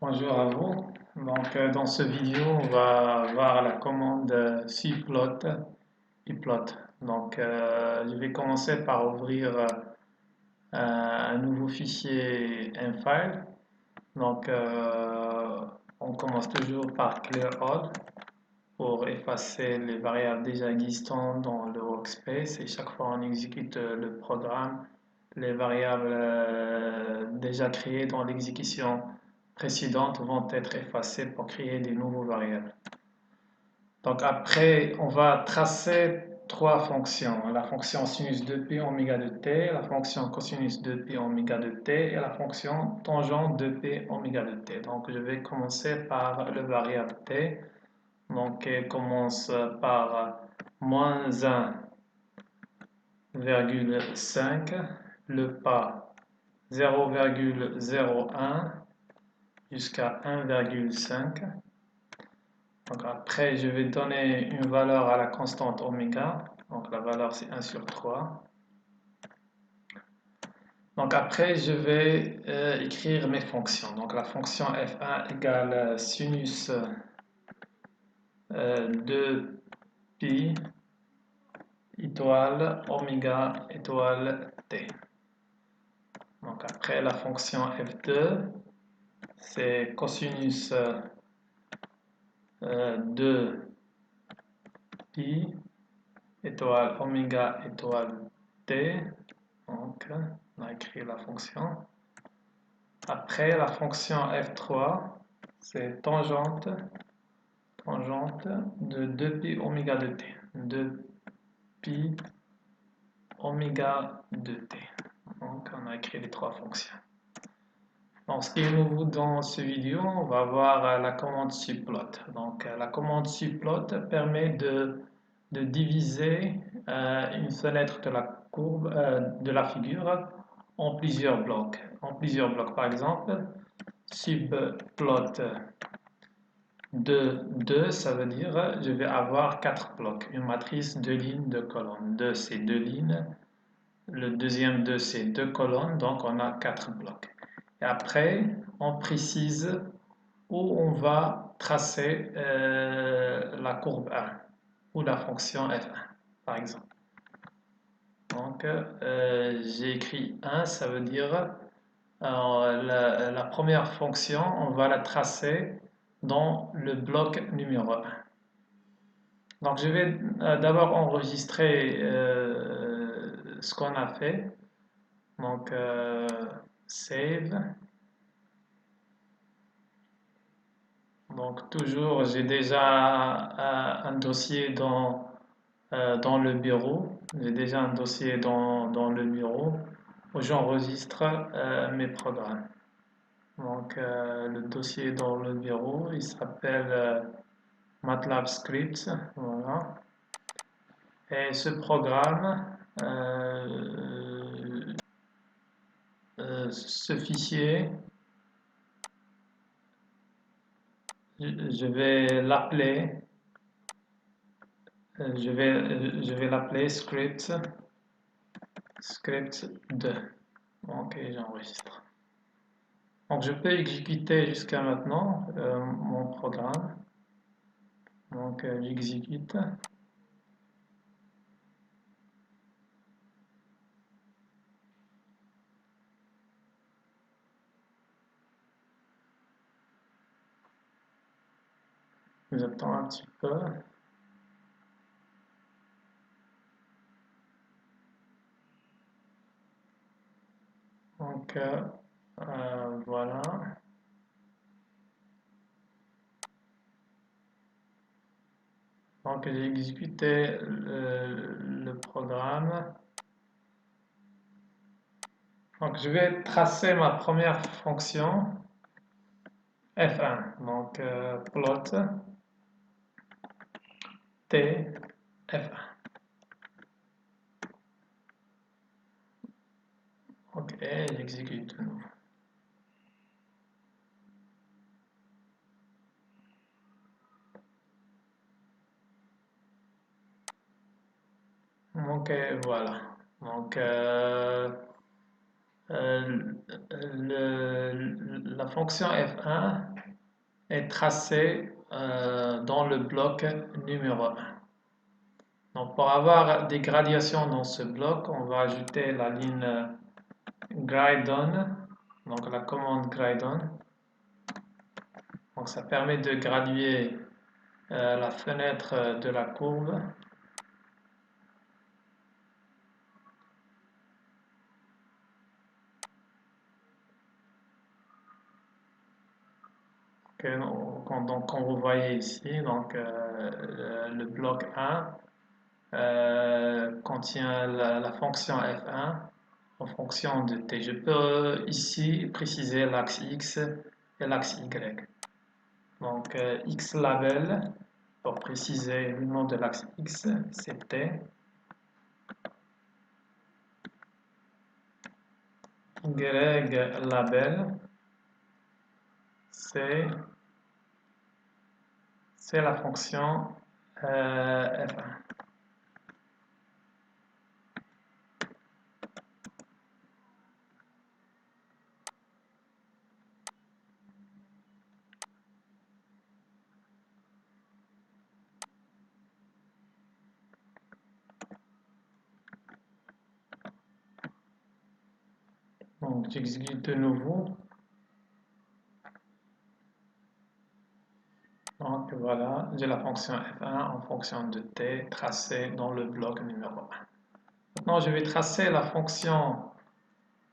Bonjour à vous. Dans ce vidéo, on va voir la commande plot. Je vais commencer par ouvrir un nouveau fichier mfile. Donc, on commence toujours par clear all pour effacer les variables déjà existantes dans le workspace. Et chaque fois on exécute le programme, les variables déjà créées dans l'exécution précédentes vont être effacées pour créer des nouveaux variables. Donc après, on va tracer trois fonctions. La fonction sinus de pi oméga de t, la fonction cosinus de pi oméga de t et la fonction tangente de pi oméga de t. Donc je vais commencer par le variable t. Donc elle commence par moins 1,5, le pas 0,01 jusqu'à 1,5. Donc après, je vais donner une valeur à la constante oméga. Donc la valeur c'est 1 sur 3. Donc après, je vais écrire mes fonctions. Donc la fonction f1 égale sinus de pi étoile oméga étoile t. Donc après, la fonction f2, c'est cosinus de pi étoile oméga étoile t. Donc, on a écrit la fonction. Après, la fonction f3, c'est tangente de 2pi oméga de t. 2pi oméga de t. Donc, on a écrit les trois fonctions. Donc, ce qui est nouveau dans ce vidéo, on va voir la commande subplot. Donc, la commande subplot permet de diviser une fenêtre de la courbe de la figure en plusieurs blocs. Par exemple, subplot de 2, ça veut dire je vais avoir 4 blocs. Une matrice, 2 lignes, 2 colonnes. 2, c'est 2 lignes. Le deuxième 2, c'est 2 colonnes. Donc, on a 4 blocs. Et après, on précise où on va tracer la courbe 1 ou la fonction f1, par exemple. Donc, j'ai écrit 1, ça veut dire la première fonction, on va la tracer dans le bloc numéro 1. Donc, je vais d'abord enregistrer ce qu'on a fait. Donc, save. Donc, toujours, j'ai déjà un dossier dans le bureau. J'ai déjà un dossier dans le bureau où j'enregistre mes programmes. Donc, le dossier dans le bureau, il s'appelle MATLAB Script. Voilà. Et ce programme, ce fichier, je vais l'appeler, je vais l'appeler script2. Ok, j'enregistre. Donc, je peux exécuter jusqu'à maintenant mon programme. Donc, j'exécute. J'attends un petit peu. Donc, voilà. Donc, j'ai exécuté le programme. Donc, je vais tracer ma première fonction f1. Donc, plot t f1. Ok, j'exécute de nouveau. Ok, voilà. Donc, La fonction f1 est tracée dans le bloc numéro 1. Donc pour avoir des gradations dans ce bloc, on va ajouter la ligne gradon, donc la commande gradon. Donc ça permet de graduer la fenêtre de la courbe. Donc, comme vous voyez ici, donc, le bloc 1 contient la fonction f1 en fonction de t. Je peux ici préciser l'axe x et l'axe y. Donc x label, pour préciser le nom de l'axe x, c'est t. Y label, c'est la fonction f1. Donc j'exécute de nouveau. Donc voilà, j'ai la fonction f1 en fonction de t tracée dans le bloc numéro 1. Maintenant, je vais tracer la fonction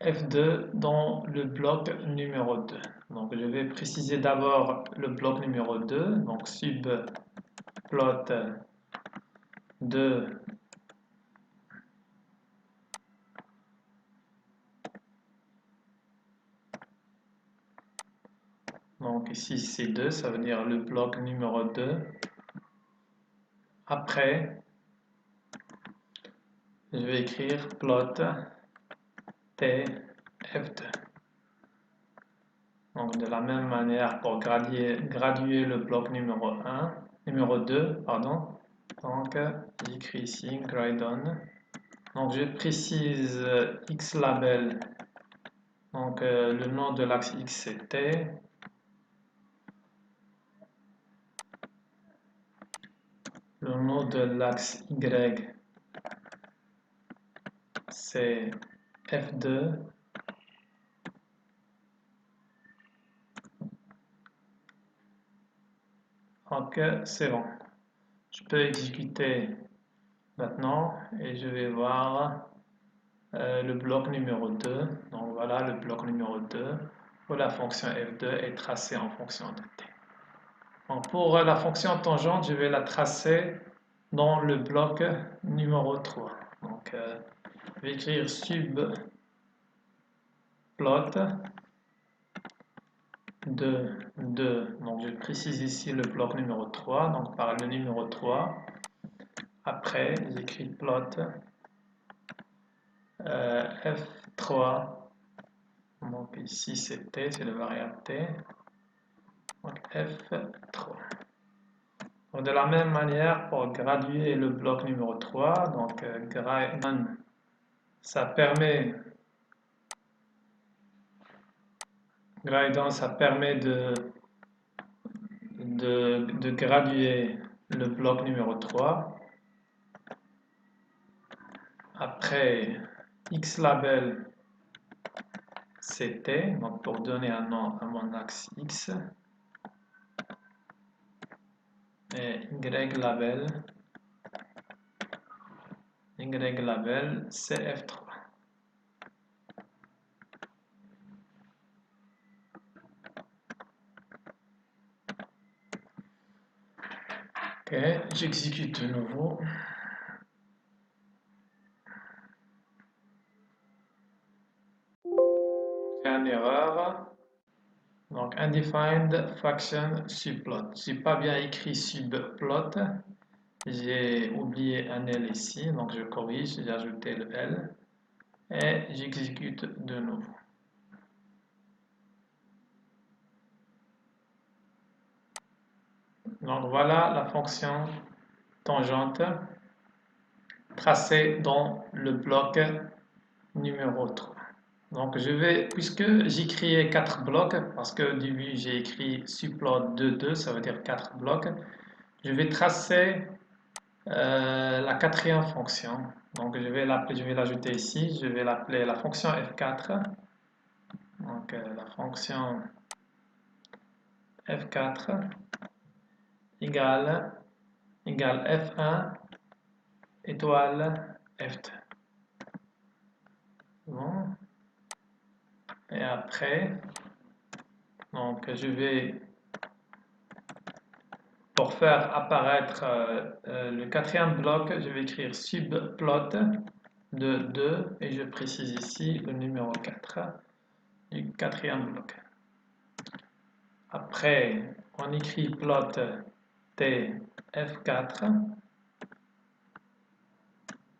f2 dans le bloc numéro 2. Donc je vais préciser d'abord le bloc numéro 2, donc subplot 2 donc ici c'est 2, ça veut dire le bloc numéro 2. Après, je vais écrire plot t f2. Donc de la même manière pour graduer le bloc numéro 2, pardon. Donc j'écris ici gradon. Donc je précise x label. Donc le nom de l'axe x c'est t. Le nom de l'axe y c'est f2. Ok, c'est bon. Je peux exécuter maintenant et je vais voir le bloc numéro 2. Donc voilà le bloc numéro 2 où la fonction f2 est tracée en fonction de t. Donc pour la fonction tangente, je vais la tracer dans le bloc numéro 3. Donc je vais écrire subplot de 2. Donc je précise ici le bloc numéro 3, donc par le numéro 3. Après, j'écris plot f3. Donc ici c'est t, c'est le variable t. Donc f3. Donc, de la même manière, pour graduer le bloc numéro 3, donc gradon, ça permet de graduer le bloc numéro 3. Après, x label c'est t, donc pour donner un nom à mon axe x. Et y label c'est f3. Ok, j'exécute de nouveau. J'ai une erreur. Donc, undefined fraction subplot. Je n'ai pas bien écrit subplot. J'ai oublié un L ici, donc je corrige, j'ai ajouté le L. Et j'exécute de nouveau. Donc voilà la fonction tangente tracée dans le bloc numéro 3. Donc je vais, puisque j'ai créé 4 blocs, parce qu'au début j'ai écrit subplot 2, 2, ça veut dire 4 blocs, je vais tracer la quatrième fonction. Donc je vais l'appeler, je vais l'ajouter ici, je vais l'appeler la fonction f4. Donc la fonction f4 égale f1 étoile f2. Bon. Et après, donc je vais, pour faire apparaître le quatrième bloc, je vais écrire subplot de 2 et je précise ici le numéro 4 du quatrième bloc. Après, on écrit plot t f4.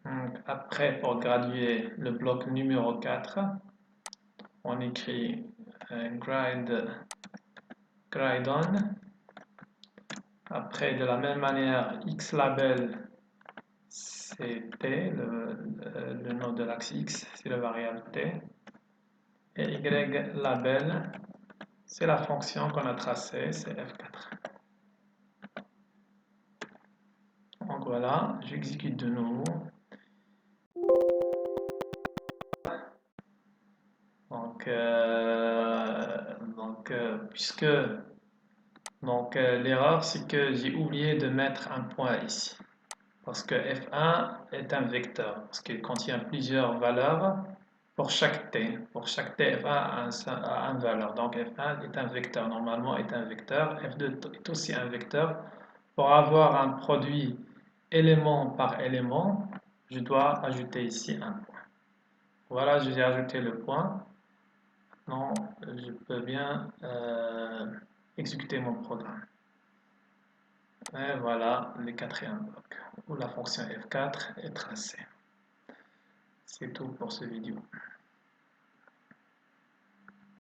Donc, après, pour graduer le bloc numéro 4, on écrit grade on. Après, de la même manière, xlabel, c'est t, le nom de l'axe x, c'est la variable t. Et ylabel, c'est la fonction qu'on a tracée, c'est f4. Donc voilà, j'exécute de nouveau. Puisque l'erreur, c'est que j'ai oublié de mettre un point ici. Parce que f1 est un vecteur, parce qu'il contient plusieurs valeurs pour chaque t. Pour chaque t, f1 a une valeur. Donc f1 est un vecteur, normalement est un vecteur. f2 est aussi un vecteur. Pour avoir un produit élément par élément, je dois ajouter ici un point. Voilà, j'ai ajouté le point. Non, je peux bien exécuter mon programme. Et voilà le quatrième bloc où la fonction f4 est tracée. C'est tout pour cette vidéo.